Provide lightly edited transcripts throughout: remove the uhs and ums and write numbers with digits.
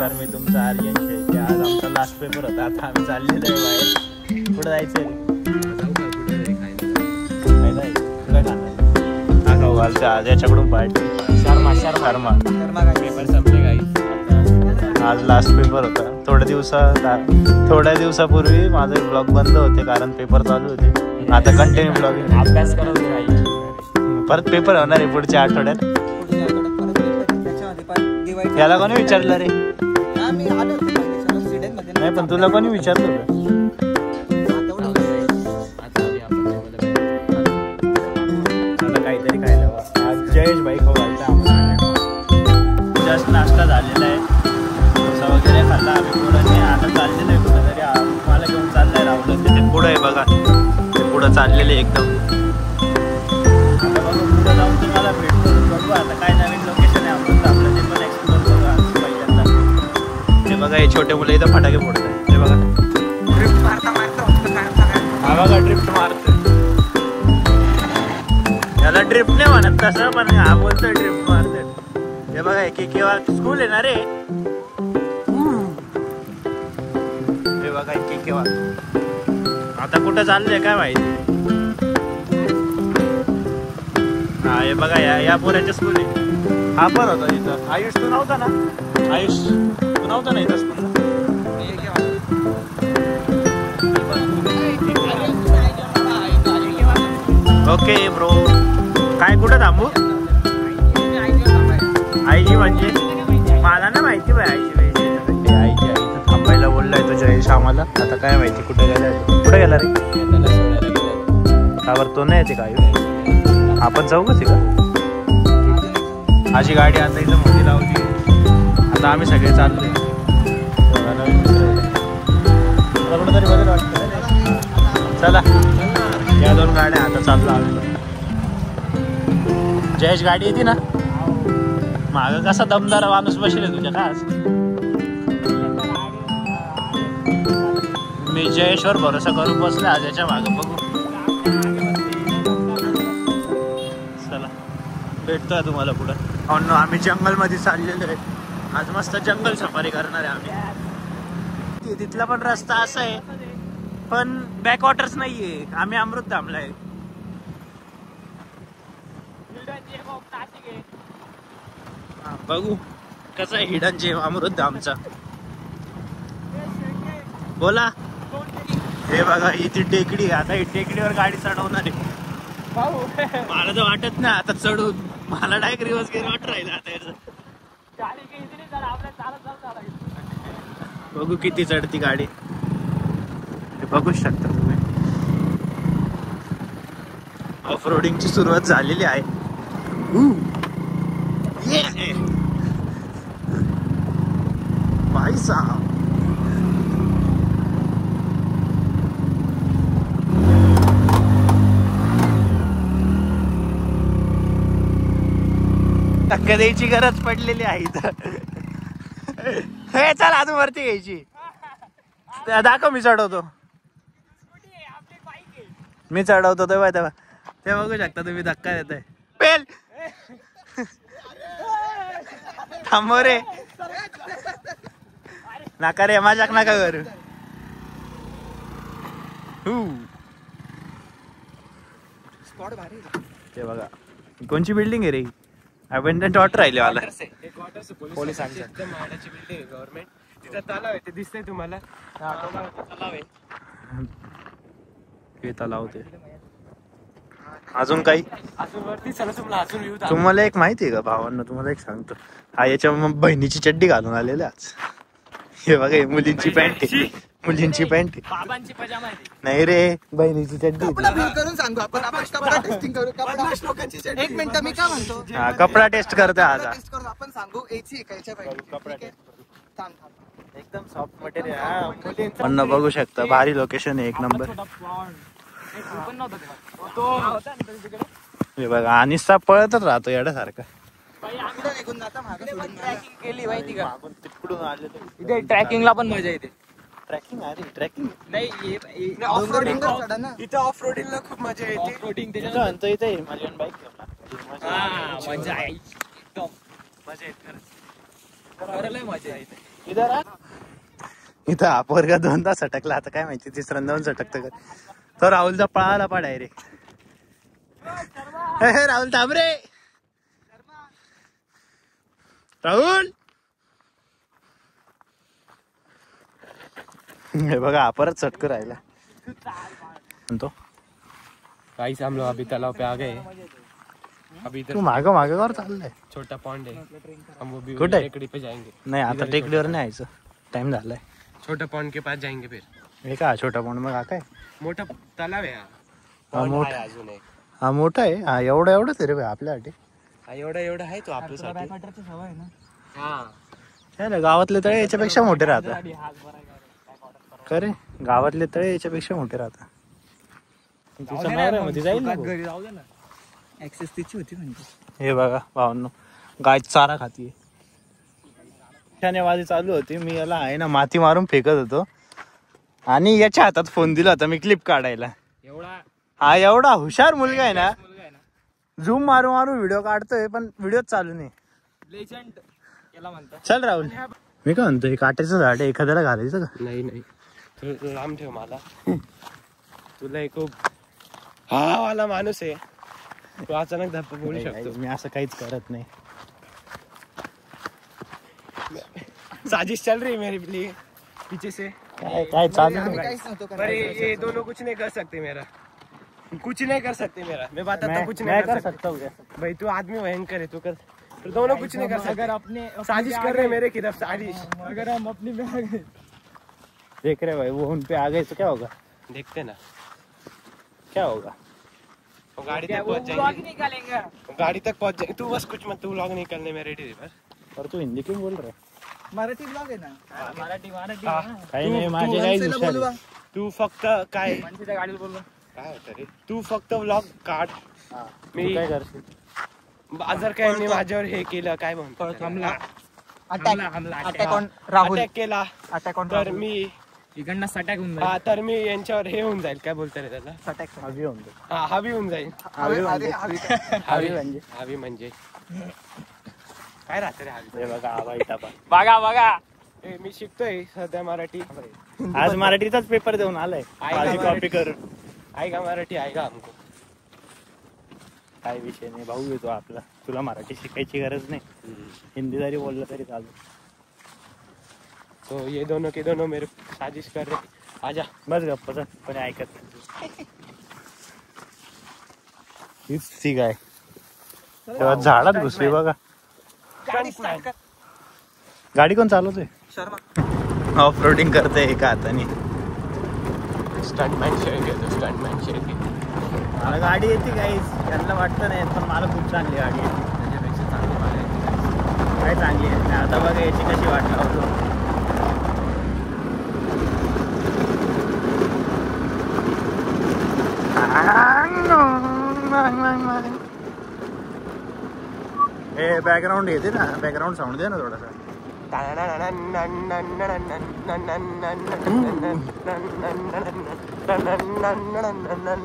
नमस्कार, मी तुमचा आर्यन शेळके. आज आमचा लास्ट पेपर होता. आता आम्ही चाललेलो आहे बाहेर. कुठं जायचंय? हा खाऊ घालचा आज याच्याकडून पार्टी. शर्मा पेपर संपले काही. आज लास्ट पेपर होता. थोड्या दिवसापूर्वी माझे ब्लॉग बंद होते कारण पेपर चालू होते. आता कंटिन्यू ब्लॉगिंग. अभ्यास करत नाही. परत पेपर होणार आहे पुढच्या आठवड्यात. याला कोणी विचारलं रे? नाही पण तुला कोणी विचारलं होतं? आता काहीतरी खायला. आज जयेश भाई खाऊ घालता आम्हाला. जस्ट नाश्ता झालेला आहे. डोसा वगैरे खाल्ला आम्ही पुढे. आता चाललेलं आहे कुठं तरी. मला घेऊन चाललंय राहुल. ते पुढं आहे बघा. ते पुढं चाललेले एकदम. आता बघा पुढं जाऊन तुम्हाला भेटतो. बघू आता काय नवीन लोकेशन आहे. आपण आपलं ते पण एक्सप्लोर करू आज पहिल्यांदा. ते बघा हे छोटे मुलं इथं फटाके फोडत आहेत. ते बघा ड्रिफ्ट हा बघा ड्रिफ्ट मारतोय. याला ड्रिफ्ट नाही म्हणत तसं, पण हा बोलतोय ड्रिफ्ट मारतोय. हे बघा की केव्हा स्कूल आहे ना रे. हे बघा की केव्हा. आता कुठं चाललंय काय माहिती. हा हे बघा या पोऱ्याच्या स्कूल आहे. हा पण होता इथं. आयुष तू नव्हता ना? आयुष तू नव्हता ना इथं स्कूल? Okay bro. काय कुठं थांबू? आईजी म्हणजे मला ना माहिती बाय. आईची थांबायला बोललाय तो जयेश आम्हाला. आता काय माहिती कुठे गेला रे. त्यावर तो नाही येते काय. आपण जाऊ कशी का? अशी गाडी आता इथं मोठी लावली. आता आम्ही सगळे चाललोय. कुठंतरी बदल वाटतं. चला या दोन गाड्या आता चाललो आम्ही. जयेश गाडी येते ना माग. कसा दमदार माणूस बसले तुझ्या का आज. मी जयेशवर भरोसा करून बसले आज याच्या माग. बघू चला भेटतोय तुम्हाला पुढं. आम्ही जंगल मध्ये चाललेलो आहे. आज मस्त जंगल सफारी करणार आहे आम्ही. तिथला पण रस्ता असा आहे पण बॅकवॉटर्स नाहीये. आम्ही अमृतधामला आहे. बघू कसा आहे हिडन जेव अमृतधामचा. बोला. हे बघा इथे टेकडी. आता ही टेकडीवर गाडी चढवणार आहे. मला तर वाटत नाही आता चढून. मला डायरेक्ट रिवर्स गेअर वाटत राहिला आता. बघू किती चढती गाडी. बघू शकता तुम्ही. ऑफ रोडिंगची सुरुवात झालेली आहे. भाई साहब धक्का द्यायची गरज पडलेली आहे इथं. हे चल अजून वरती घ्यायची. दाखव मी चढवतो. मी चढवतो तेव्हा ते बघू शकता तुम्ही. धक्का देताय. पेल थांबव रे. नका रे माझ्याक नका करू. ते बघा कोणची बिल्डिंग आहे रे. अबंडंट वॉटर राहिले मला. पोलिसांची बिल्डिंग आहे गव्हर्नमेंट. तिथं तलाव आहे ते दिसतंय तुम्हाला. तलाव आहे. हे तलाव ते. अजून काही तुम्हाला एक माहिती आहे का भावांना? तुम्हाला एक सांगतो. हा याच्या बहिणीची चड्डी घालून आलेले आज. हे बघा मुलींची पॅन्ट आहे. मुलींची पॅन्ट नाही रे. बहिणीची चड्डी करून सांगू आपण. कपडा टेस्टिंग करू. एक मिनिट मी काय म्हणतो. हा कपडा टेस्ट करतो आज आपण सांगू. एसी कपडा एकदम सॉफ्ट मटेरियल. पण बघू शकता भारी लोकेशन आहे. एक नंबर. हे बघा आणि पळतच राहतो येड्यासारखा. केली माहिती का? तिकडून आले इथे ट्रॅकिंगला पण मजा येते. ट्रॅकिंग अरे ट्रॅकिंग नाही ऑफ रोडिंगला खूप मजा येते. ऑफ रोडिंग त्याच्यानंतर इथे हिमालयन बाईक घेऊन मजा आहे एकदम. मजा येते. मजा येते. इथं हा पोरगा 2 तास अटकला, आता काय माहिती तिसऱ्यांदा जाऊन अटकतं का. तो राहुलचा पळाला पा डायरेक्ट. राहुल थांब रे. राहुल हे बघा परत चटकू राहिला म्हणतो. गाइस हम लोग अभी तालाब पे आ गए. अभी तू मागं मागं वर चाललंय. छोटा पॉन्ड है, हम वो भी कुठे? टेकड़ी पे जाएंगे. नाही आता टेकडीवर नाही यायचं, टाइम झालाय. छोटा पॉन्ड के पास जाएंगे फिर. हे का छोटा पण मग हा काय मोठा तलाव आहे हा मोठा अजून एक. हा मोठा आहे. हा एवढंच आहे रे भाई आपल्यासाठी. एवढा आहे तो आपल्यासाठी. हा गावातले तळे याच्यापेक्षा मोठे राहतात. खरे गावातले तळे याच्यापेक्षा मोठे राहतात. हे बघा भावांनो, गाय चारा खातीये. वाजी चालू होती, मी याला आहे ना माती मारून फेकत होतो आणि याच्या हातात फोन दिला होता मी क्लिप काढायला. हा एवढा हुशार मुलगा आहे ना, झूम मारू मारू व्हिडिओ काढतोय पण व्हिडिओ चालू नाही. चल राहुल, मी काय म्हणतो, हे काट्याचं झाड आहे, एखाद्याला घालायचं का? नाही तू लांब ठेव मला. तुला एक हा वाला माणूस आहे, तू अचानक धप्पा बोलू शकतो. मी असं काहीच करत नाही. साजिश चल रही मेरे लिए पीछे से. काय चालू आम्ही काहीच नव्हतो करत. अरे ये दोनों कुछ नहीं कर सकते मेरा. मैं बताता कुछ नहीं मैं कर सकता हूँ. भाई तू आदमी भयंकर है, तू कर. तो दोनों कुछ नहीं कर सकते. अगर अपने साजिश कर रहे मेरे की तरफ साजिश. अगर हम अपनी में आ गए, देख रहे भाई वो उन पे आ गए तो क्या होगा? देखते ना क्या होगा? वो गाड़ी तक पहुंच जाएंगे. गाड़ी तक पहुंच जाएंगे. तू बस कुछ मत, तू व्लॉग नहीं करने में रेडी है. और तू हिंदी क्यों बोल रहा है? मराठी ब्लॉग आहे ना. काही नाही, माझे काही हुशार आहे. तू फक्त काय गाडीला बोललो काय होतं रे. तू फक्त व्लॉग काढ. मी काय करशील? जर काय मी माझ्यावर हे केलं काय म्हणतो अटॅक ऑन राहुल. अटॅक केला अटॅक ऑन तर मी इकडनं सटॅक होऊन हा तर मी यांच्यावर हे होऊन जाईल. काय बोलता रे त्याला? सटॅक हवी होऊन जाईल. हा हवी होऊन जाईल. हवी म्हणजे हवी म्हणजे काय राहतं रे हवी? हे बघा आवाज टापा. बघा मी शिकतोय सध्या मराठी. आज मराठीचाच पेपर देऊन आलाय. माझी कॉपी करून. ऐका मराठी ऐका हमको. काय विषय नाही, भाऊ येतो आपला. तुला मराठी शिकायची गरज नाही, हिंदी जरी बोललं तरी चालू. तो ये दोनों के दोनों मेरे साजिश कर रहे. आजा बस गप्प चल, कोणी ऐकत नाही. हीच ठीक आहे. तेव्हा झाडात घुसली बघा. गाडी कोण चालवतोय? शर्मा ऑफ रोडिंग करते एका हाताने. स्टंटमॅन शेअर घेतो. स्टंटमॅन शेअर घेतो. मला गाडी येते काहीच, त्यांना वाटतं नाही पण मला खूप चांगली गाडी आहे. त्याच्यापेक्षा चांगली मला काय चांगली आहे आता बघा याची कशी वाट लावतो. हे बॅकग्राऊंड येते ना, बॅकग्राऊंड साऊंड दे ना थोडासा.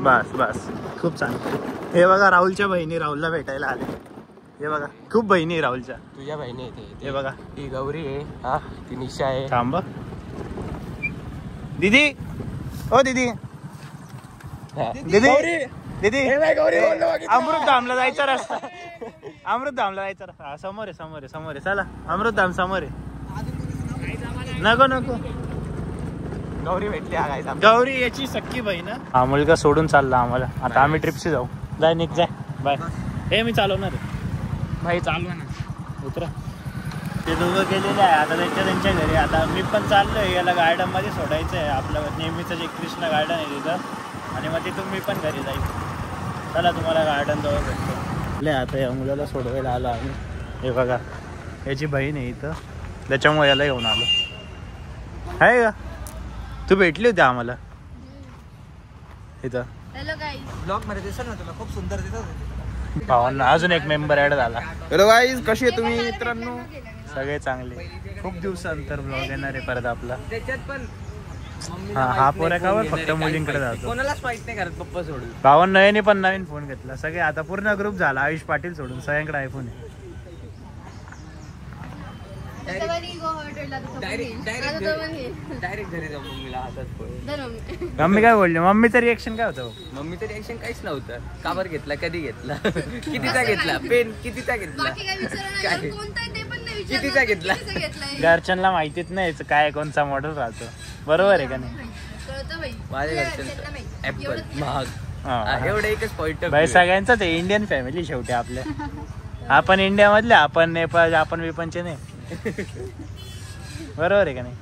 बस बस खूप चांगलं. हे बघा राहुलच्या बहिणी राहुलला भेटायला आले. हे बघा खूप बहिणी आहे राहुलच्या. तुझ्या बहिणी येते. हे बघा ती गौरी आहे. हा ती निशा आहे. थांब दीदी. ओ दीदी दीदी दीदी अमृतधामला जायचा रस्ता. अमृतधामला जायचा रस्ता समोर आहे. समोर आहे. समोर आहे. चला अमृतधाम समोर आहे. नको नको. गौरी भेटली. गौरी याची सख्खी बहीण. हा मुलगा सोडून चालला आम्हाला. आता आम्ही ट्रिपशी जाऊ. जाय निघ जाय. बाय. हे मी चालवणार आहे भाई. चालू ना उतरा. ते दोघं गेलेले आहे आता त्यांच्या घरी. आता मी पण चाललोय. याला गार्डन मध्ये सोडायचं आहे. आपलं नेहमीचं जे कृष्ण गार्डन आहे तिथं, आणि मग तिथून मी पण घरी जाईल. चला तुम्हाला गार्डन जवळ भेटतो. आता या मुलाला सोडवायला आलो आम्ही. हे बघा याची बहीण आहे इथं, त्याच्यामुळे याला घेऊन आलो. आहे का तू भेटली होती आम्हाला इथं. Hello guys. ब्लॉग मध्ये दिसत ना तुला खूप सुंदर दिसत. भावांना अजून एक मेंबर ऍड झाला. हॅलो गाईज, कशी आहे तुम्ही मित्रांनो? सगळे चांगले. खूप दिवसानंतर ब्लॉग येणार आहे परत आपला. त्याच्यात पण हा पोऱ्याकावर फक्त मुलींकडे जातो. कोणालाच माहित नाही करत पप्पा सोडून. भावांना नयनी पण नवीन फोन घेतला. सगळे आता पूर्ण ग्रुप झाला. आयुष पाटील सोडून सगळ्यांकडे आयफोन आहे. Somebody go hurt डायरेक्ट घरी जाऊ मम्मीला हातात मम्मी काय बोलली? मम्मीचं रिएक्शन काय होतं? मम्मीचं रिएक्शन काहीच नव्हतं. का बरं घेतला, कधी घेतला, कितीचा घेतला, पेन कितीचा घेतला, काय कितीचा घेतला. घरच्यांना माहितीच नाही काय कोणचा मॉडेल राहतो. बरोबर आहे का नाही? माझ्या घरच्यांचं ऍपल महाग एवढं एकच पॉइंट. भाई सगळ्यांचाच आहे. इंडियन फॅमिली शेवटी आपल्या. आपण इंडियामधले, आपण नेपाळ, आपण विपनचे नाही. बरोबर आहे का नाही?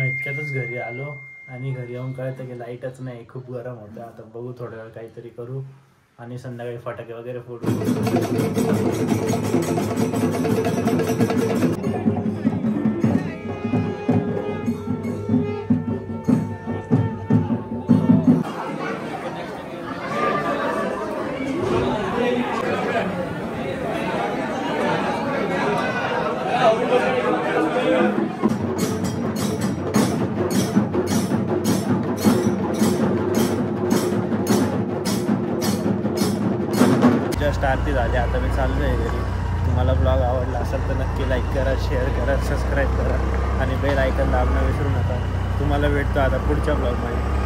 इतक्यातच घरी आलो आणि घरी येऊन कळतं की लाईटच नाही, खूप गरम होतं. आता बघू थोड्या वेळ काहीतरी करू आणि संध्याकाळी फटाके वगैरे फोडू. जस्ट आरती झाली. आता मी चाललो आहे घरी. तुम्हाला ब्लॉग आवडला असेल तर नक्की लाईक करा, शेअर करा, सबस्क्राईब करा आणि बेल आयकॉन दाबणं विसरू नका. तुम्हाला भेटतो आता पुढच्या ब्लॉगमध्ये.